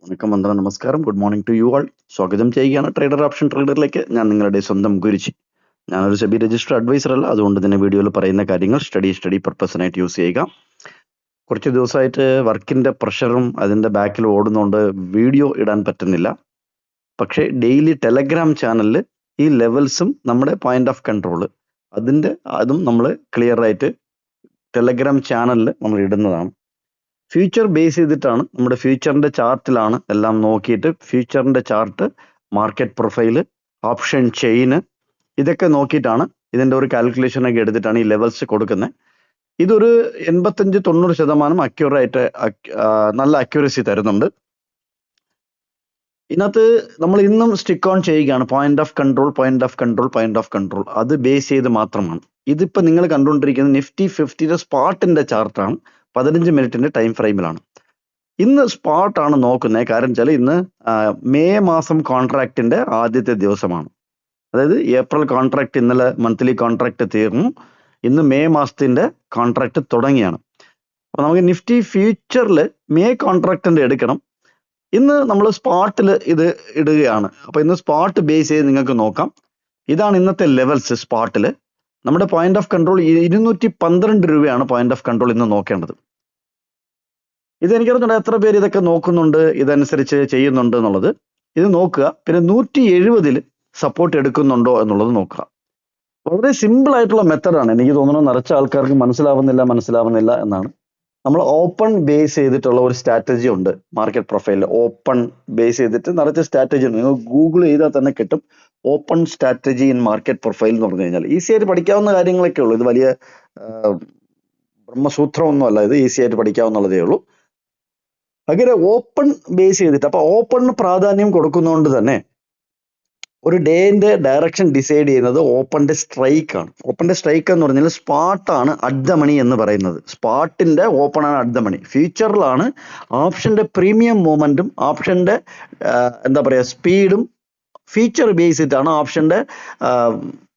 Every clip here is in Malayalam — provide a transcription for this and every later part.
വണക്കം, വന്ദനം, നമസ്കാരം. Good morning to you all. സ്വാഗതം ചെയ്യുകയാണ് ട്രേഡർ ഓപ്ഷൻ ട്രേഡറിലേക്ക്. ഞാൻ നിങ്ങളുടെ സ്വന്തം ഗുരുജി. ഞാനൊരു സെബി രജിസ്റ്റർ അഡ്വൈസർ അല്ല, അതുകൊണ്ട് തന്നെ വീഡിയോയിൽ പറയുന്ന കാര്യങ്ങൾ സ്റ്റഡി പർപ്പസിനായിട്ട് യൂസ് ചെയ്യുക. കുറച്ച് ദിവസമായിട്ട് വർക്കിന്റെ പ്രഷറും അതിന്റെ ബാക്കിൽ ഓടുന്നതുകൊണ്ട് വീഡിയോ ഇടാൻ പറ്റുന്നില്ല. പക്ഷേ ഡെയിലി ടെലഗ്രാം ചാനലിൽ ഈ ലെവൽസും നമ്മുടെ പോയിന്റ് ഓഫ് കൺട്രോൾ അതും നമ്മൾ ക്ലിയർ ആയിട്ട് ടെലഗ്രാം ചാനലിൽ നമ്മൾ ഇടുന്നതാണ്. ഫ്യൂച്ചർ ബേസ് ചെയ്തിട്ടാണ്, നമ്മുടെ ഫ്യൂച്ചറിന്റെ ചാർട്ടിലാണ് എല്ലാം നോക്കിയിട്ട് ഫ്യൂച്ചറിന്റെ ചാർട്ട്, മാർക്കറ്റ് പ്രൊഫൈല്, ഓപ്ഷൻ ചെയിന്, ഇതൊക്കെ നോക്കിയിട്ടാണ് ഇതിന്റെ ഒരു കാൽക്കുലേഷനൊക്കെ എടുത്തിട്ടാണ് ഈ ലെവൽസ് കൊടുക്കുന്നത്. ഇതൊരു 85-90% അക്യൂറേറ്റ്, നല്ല അക്യൂറസി തരുന്നുണ്ട്. ഇതിനകത്ത് നമ്മൾ ഇന്നും സ്റ്റിക്ക് ഓൺ ചെയ്യുകയാണ്. പോയിന്റ് ഓഫ് കൺട്രോൾ അത് ബേസ് ചെയ്ത് മാത്രമാണ്. ഇതിപ്പോ നിങ്ങൾ കണ്ടുകൊണ്ടിരിക്കുന്നത് നിഫ്റ്റി 50 സ്പോട്ടിന്റെ ചാർട്ടാണ്. 15 മിനിറ്റിന്റെ ടൈം ഫ്രെയിമിലാണ്. ഇന്ന് സ്പോട്ട് ആണ് നോക്കുന്നത്. കാരണം വെച്ചാൽ ഇന്ന് മെയ് മാസം കോൺട്രാക്റ്റിന്റെ ആദ്യത്തെ ദിവസമാണ്. അതായത് ഏപ്രിൽ കോൺട്രാക്ട് ഇന്നലെ മന്ത്ലി കോൺട്രാക്ട് തീർന്നു. ഇന്ന് മെയ് മാസത്തിന്റെ കോൺട്രാക്ട് തുടങ്ങിയാണ്. അപ്പൊ നമുക്ക് നിഫ്റ്റി ഫ്യൂച്ചറിൽ മെയ് കോൺട്രാക്ടിന്റെ എടുക്കണം. ഇന്ന് നമ്മൾ സ്പോട്ടിൽ ഇത് ഇടുകയാണ്. അപ്പൊ ഇന്ന് സ്പോട്ട് ബേസ് ചെയ്ത് നിങ്ങൾക്ക് നോക്കാം. ഇതാണ് ഇന്നത്തെ ലെവൽസ്. സ്പോട്ടിൽ നമ്മുടെ പോയിന്റ് ഓഫ് കൺട്രോൾ 212 രൂപയാണ് പോയിന്റ് ഓഫ് കൺട്രോൾ ഇന്ന് നോക്കേണ്ടത്. ഇത് എനിക്കറിഞ്ഞൂടാ എത്ര പേര് ഇതൊക്കെ നോക്കുന്നുണ്ട്, ഇതനുസരിച്ച് ചെയ്യുന്നുണ്ട് എന്നുള്ളത്. ഇത് നോക്കുക. പിന്നെ 170 സപ്പോർട്ട് എടുക്കുന്നുണ്ടോ എന്നുള്ളത് നോക്കുക. വളരെ സിമ്പിൾ ആയിട്ടുള്ള മെത്തഡാണ്. എനിക്ക് തോന്നുന്നു നിറച്ച ആൾക്കാർക്ക് മനസ്സിലാവുന്നില്ല എന്നാണ്. നമ്മൾ ഓപ്പൺ ബേസ് ചെയ്തിട്ടുള്ള ഒരു സ്ട്രാറ്റജി ഉണ്ട് മാർക്കറ്റ് പ്രൊഫൈലിൽ. ഓപ്പൺ ബേസ് ചെയ്തിട്ട് നിറച്ച സ്ട്രാറ്റജി ഉണ്ട്. നിങ്ങൾ ഗൂഗിൾ ചെയ്താൽ തന്നെ കിട്ടും. Open strategy in market profile എന്ന് പറഞ്ഞു കഴിഞ്ഞാൽ ഈസി ആയിട്ട് പഠിക്കാവുന്ന കാര്യങ്ങളൊക്കെ ഉള്ളൂ. ഇത് വലിയ ബ്രഹ്മസൂത്രമൊന്നും അല്ല. ഇത് ഈസി ആയിട്ട് പഠിക്കാവുന്നതേ ഉള്ളൂ. അങ്ങനെ ഓപ്പൺ ബേസ് ചെയ്തിട്ട്, അപ്പൊ ഓപ്പണിന് പ്രാധാന്യം കൊടുക്കുന്നതുകൊണ്ട് തന്നെ ഒരു ഡേന്റെ ഡയറക്ഷൻ ഡിസൈഡ് ചെയ്യുന്നത് ഓപ്പണിന്റെ സ്ട്രൈക്ക് ആണ്. ഓപ്പണിന്റെ സ്ട്രൈക്ക് എന്ന് പറഞ്ഞാൽ സ്പാട്ടാണ് അറ്റ് ദ മണി എന്ന് പറയുന്നത്. സ്പാട്ടിന്റെ ഓപ്പൺ ആണ് അറ്റ് ദ മണി. ഫ്യൂച്ചറിലാണ് ഓപ്ഷന്റെ പ്രീമിയം മൂവ്മെന്റും ഓപ്ഷന്റെ എന്താ പറയാ സ്പീഡും ഫീച്ചർ ബേസ് ചെയ്തിട്ടാണ് ഓപ്ഷന്റെ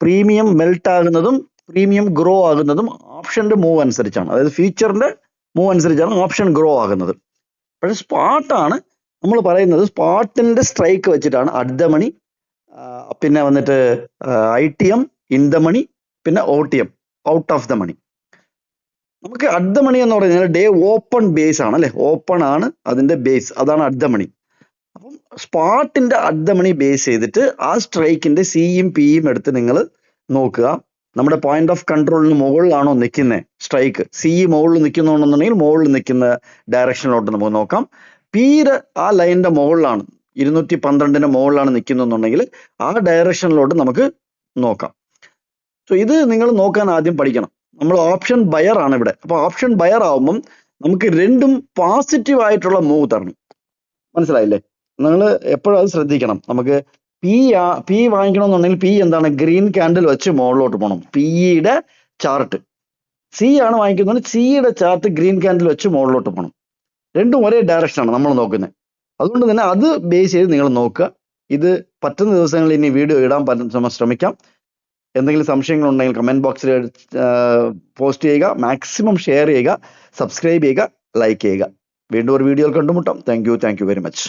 പ്രീമിയം മെൽറ്റ് ആകുന്നതും പ്രീമിയം ഗ്രോ ആകുന്നതും ഓപ്ഷന്റെ മൂവ് അനുസരിച്ചാണ്. അതായത് ഫ്യൂച്ചറിന്റെ മൂവ് അനുസരിച്ചാണ് ഓപ്ഷൻ ഗ്രോ ആകുന്നത്. പക്ഷെ സ്പോട്ടാണ് നമ്മൾ പറയുന്നത്. സ്പോട്ടിന്റെ സ്ട്രൈക്ക് വെച്ചിട്ടാണ് അറ്റ് ദ മണി, പിന്നെ വന്നിട്ട് ITM, ഇൻ ദ മണി, പിന്നെ OTM, out of the money. നമുക്ക് അറ്റ് ദ മണി എന്ന് പറയുന്നത് ഡേ ഓപ്പൺ ബേസ് ആണ് അല്ലെ. ഓപ്പൺ ആണ് അതിന്റെ ബേസ്, അതാണ് അറ്റ് ദ മണി. അപ്പം സ്പോട്ടിന്റെ അറ്റ് ദ മണി ബേസ് ചെയ്തിട്ട് ആ സ്ട്രൈക്കിന്റെ സിയും പിയും എടുത്ത് നിങ്ങൾ നോക്കുക. നമ്മുടെ പോയിന്റ് ഓഫ് കൺട്രോളിന് മുകളിലാണോ നിൽക്കുന്നത് സ്ട്രൈക്ക്. സി മുകളിൽ നിൽക്കുന്നുണ്ടെന്നുണ്ടെങ്കിൽ മുകളിൽ നിൽക്കുന്ന ഡയറക്ഷനിലോട്ട് നമുക്ക് നോക്കാം. പിയുടെ ആ ലൈനിന്റെ മുകളിലാണ്, 212 മുകളിലാണ് നിൽക്കുന്നുണ്ടെങ്കിൽ ആ ഡയറക്ഷനിലോട്ട് നമുക്ക് നോക്കാം. സോ ഇത് നിങ്ങൾ നോക്കാൻ ആദ്യം പഠിക്കണം. നമ്മൾ ഓപ്ഷൻ ബയർ ആണ് ഇവിടെ. അപ്പൊ ഓപ്ഷൻ ബയർ ആവുമ്പം നമുക്ക് രണ്ടും പോസിറ്റീവ് ആയിട്ടുള്ള മൂവ് തരണം. മനസ്സിലായില്ലേ? നിങ്ങൾ എപ്പോഴും അത് ശ്രദ്ധിക്കണം. നമുക്ക് പി വാങ്ങിക്കണമെന്നുണ്ടെങ്കിൽ പി എന്താണ്, ഗ്രീൻ ക്യാൻഡിൽ വെച്ച് മുകളിലോട്ട് പോകണം. പിയുടെ ചാർട്ട്. സി ആണ് വാങ്ങിക്കുന്നത്, സിയുടെ ചാർട്ട് ഗ്രീൻ ക്യാൻഡിൽ വെച്ച് മുകളിലോട്ട് പോകണം. രണ്ടും ഒരേ ഡയറക്ഷനാണ് നമ്മൾ നോക്കുന്നത്. അതുകൊണ്ട് തന്നെ അത് ബേസ് ചെയ്ത് നിങ്ങൾ നോക്കുക. ഇത് പറ്റുന്ന ദിവസങ്ങളിൽ ഇനി വീഡിയോ ഇടാൻ ശ്രമിക്കാം. എന്തെങ്കിലും സംശയങ്ങൾ ഉണ്ടെങ്കിൽ കമന്റ് ബോക്സിൽ പോസ്റ്റ് ചെയ്യുക. മാക്സിമം ഷെയർ ചെയ്യുക, സബ്സ്ക്രൈബ് ചെയ്യുക, ലൈക്ക് ചെയ്യുക. വീണ്ടും ഒരു വീഡിയോയിൽ കണ്ടുമുട്ടാം. Thank you very much.